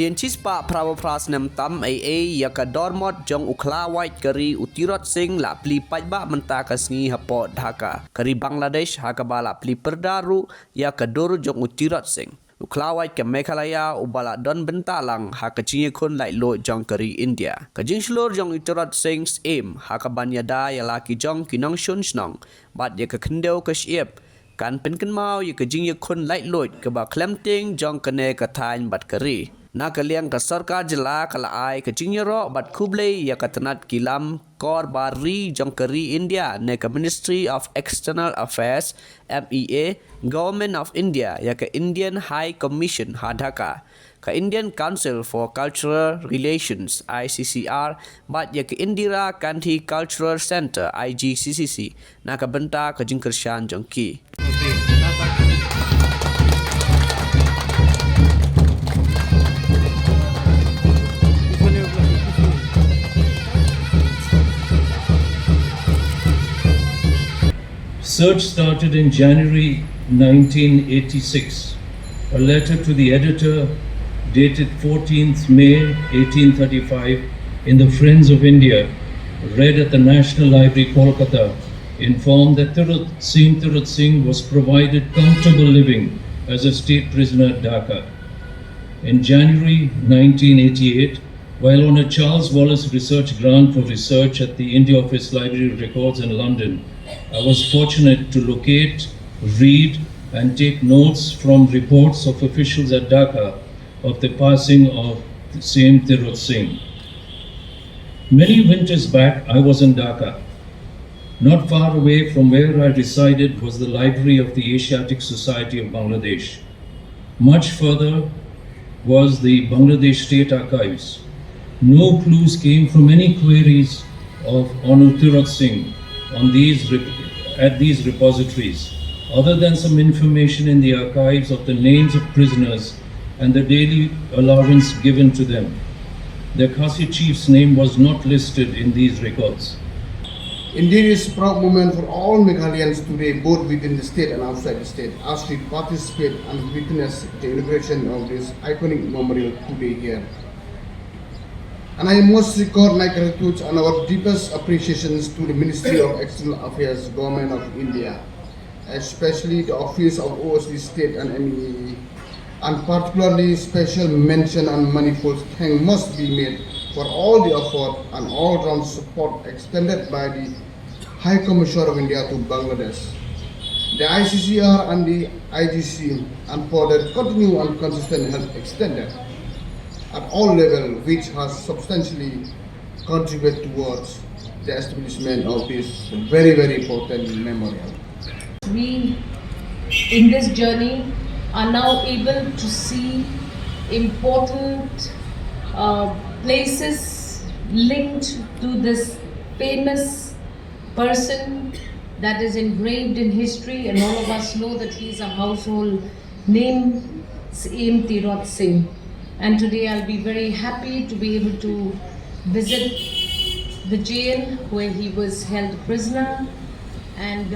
Chispa Pravo Prasnam Tam Yaka Dormot Jong Ukla White Kari Tirot Singh La Plie Paidbah Mentaka Sngi Hapo Dhaka Kari Bangladesh Hakabala Plie Perdaru Yaka Doru Jong Tirot Singh Ukla White ke Meghalaya Ubala Don Bentalang Hakachinya Kun Lai Lo Jong Kari India Kajing Shlur Jong Tirot Singh Syiem Hakabanyada Yalaki Jong Kinong Shun Snong Bat Yaka Kendeo ke Syiem Kan Penken Mau Yaka Jing Kun Lai Lo Keba Klemting Jong Kene Katain Bat Kari Nakaliang ka sarkar jela kala ai ka jingyaro bat kuble ya katanat kilam kor bari jong kari India ne ka Ministry of External Affairs MEA Government of India ya ka Indian High Commission Dhaka ka Indian Council for Cultural Relations ICCR bat ya ka Indira Gandhi Cultural Center IGCCC na ka benta ka jingkershan jongki Search started in January 1986. A letter to the editor dated 14th May 1835 in the Friends of India, read at the National Library, Kolkata, informed that Tirot Singh was provided comfortable living as a state prisoner at Dhaka. In January 1988, while on a Charles Wallace Research Grant for research at the India Office Library of Records in London, I was fortunate to locate, read and take notes from reports of officials at Dhaka of the passing of Syiem Tirot Singh. Many winters back, I was in Dhaka. Not far away from where I resided was the library of the Asiatic Society of Bangladesh. Much further was the Bangladesh State Archives. No clues came from any queries of Honor Tirot Singh at these repositories, other than some information in the archives of the names of prisoners and the daily allowance given to them. The Khasi chief's name was not listed in these records. Indeed, it is a proud moment for all Meghalians today, both within the state and outside the state, as we participate and witness the inauguration of this iconic memorial today here. And I must record my gratitude and our deepest appreciations to the Ministry of External Affairs, Government of India, especially the Office of Overseas State and MEA, and particularly special mention and manifold thanks must be made for all the effort and all-round support extended by the High Commissioner of India to Bangladesh, the ICCR and the IGC, and for their continued and consistent help extended at all levels, which has substantially contributed towards the establishment of this very, very important memorial. We, in this journey, are now able to see important places linked to this famous person that is engraved in history, and all of us know that he is a household name, Syiem Tirot Singh. And today I'll be very happy to be able to visit the jail where he was held prisoner. And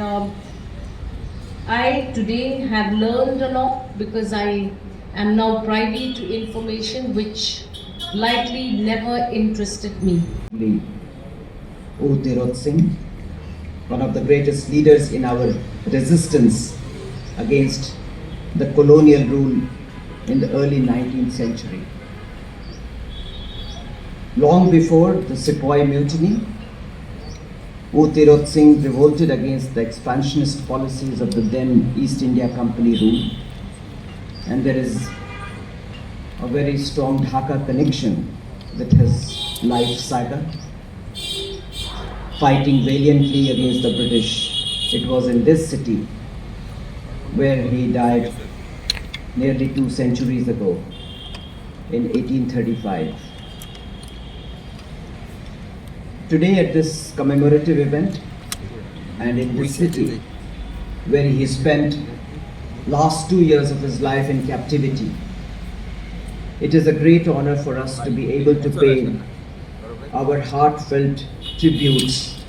I today have learned a lot because I am now privy to information which likely never interested me. Tirot Singh, one of the greatest leaders in our resistance against the colonial rule in the early 19th century. Long before the Sepoy Mutiny, Tirot Singh revolted against the expansionist policies of the then East India Company rule, and there is a very strong Dhaka connection with his life saga. Fighting valiantly against the British, it was in this city where he died nearly 2 centuries ago, in 1835. Today at this commemorative event, and in this city where he spent last 2 years of his life in captivity, it is a great honor for us to be able to pay our heartfelt tributes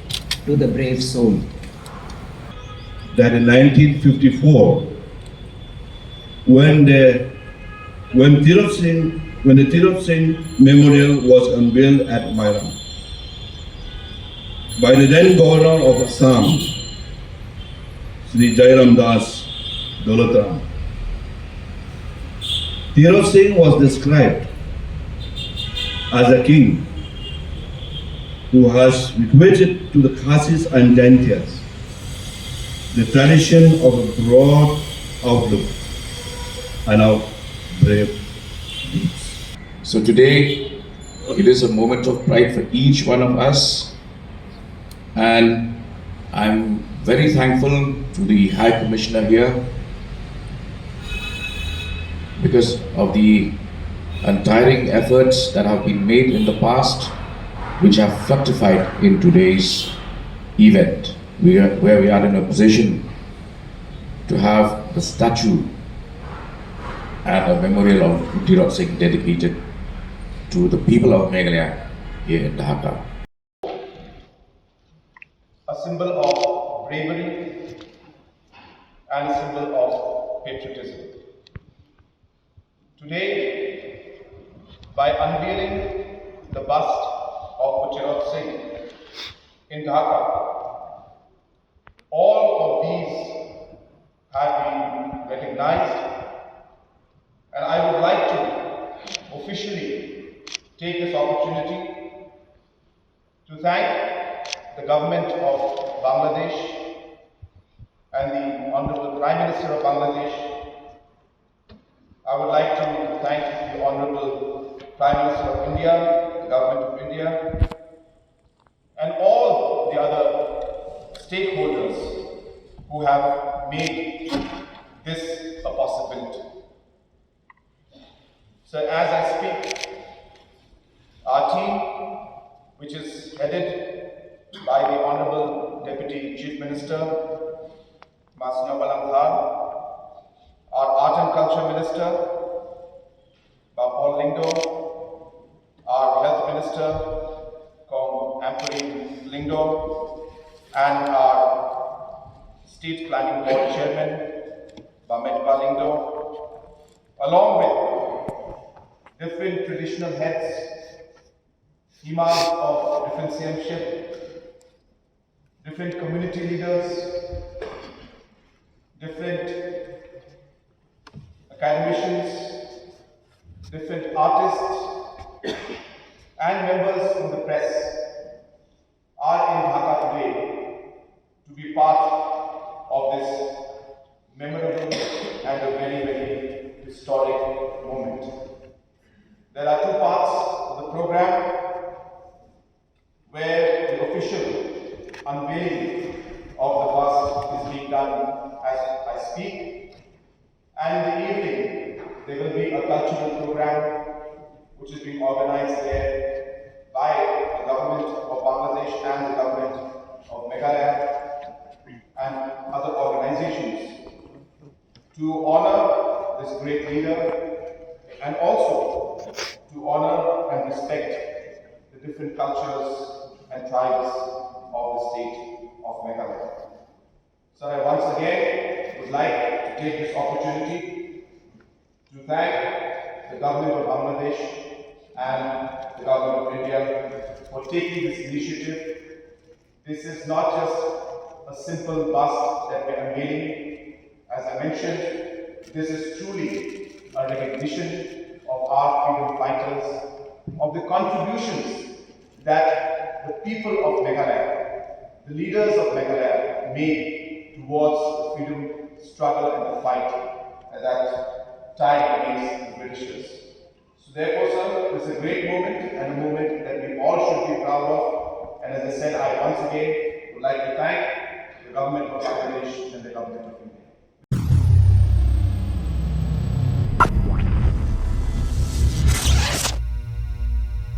to the brave soul. That in 1954, when Tirot Singh when the Tirot Singh Memorial was unveiled at Mairam by the then Governor of Assam, Sri Jairam Das Dolatram. Tirot Singh was described as a king who has bequeathed to the Khasis and Jaintias the tradition of a broad outlook and of brave deeds. So today, it is a moment of pride for each one of us, and I'm very thankful to the High Commissioner here because of the untiring efforts that have been made in the past, which have fructified in today's event, where we are in a position to have a statue and a memorial of Tirot Singh dedicated to the people of Meghalaya here in Dhaka. A symbol of bravery and a symbol of patriotism. Today, by unveiling the bust of Tirot Singh in Dhaka, all of these have been recognized, and I would like to officially take this opportunity to thank the government of Bangladesh and the Honorable Prime Minister of Bangladesh. I would like to thank the Honorable Prime Minister of India, the Government of India, and all the other stakeholders who have made this a possibility. So as I speak, our team, which is headed by the Honorable Deputy Chief Minister, Masnya Balamdhar, our Art and Culture Minister, Paul Lingdo, our Health Minister, Kong Ampuri Lingdo, and our State Planning Board Chairman, Paidbah Lingdo, along with different traditional heads, imams of different Syiem, different community leaders, different academicians, different artists, and members from the press are in Dhaka today to be part of this memorable and a very, very historic moment. There are two parts of the program where the official unveiling of the bust is being done as I speak, and in the evening there will be a cultural program which is being organized there by the government of Bangladesh and the government of Meghalaya and other organizations to honor this great leader and also to honor and respect the different cultures and tribes of the state of Meghalaya. So I once again would like to take this opportunity to thank the government of Bangladesh and the government of India for taking this initiative. This is not just a simple bust that we are unveiling. As I mentioned, this is truly a recognition of our freedom fighters, of the contributions that the people of Meghalaya, the leaders of Meghalaya made towards the freedom struggle and the fight at that time against the Britishers. So therefore, sir, this is a great moment and a moment that we all should be proud of. And as I said, I once again would like to thank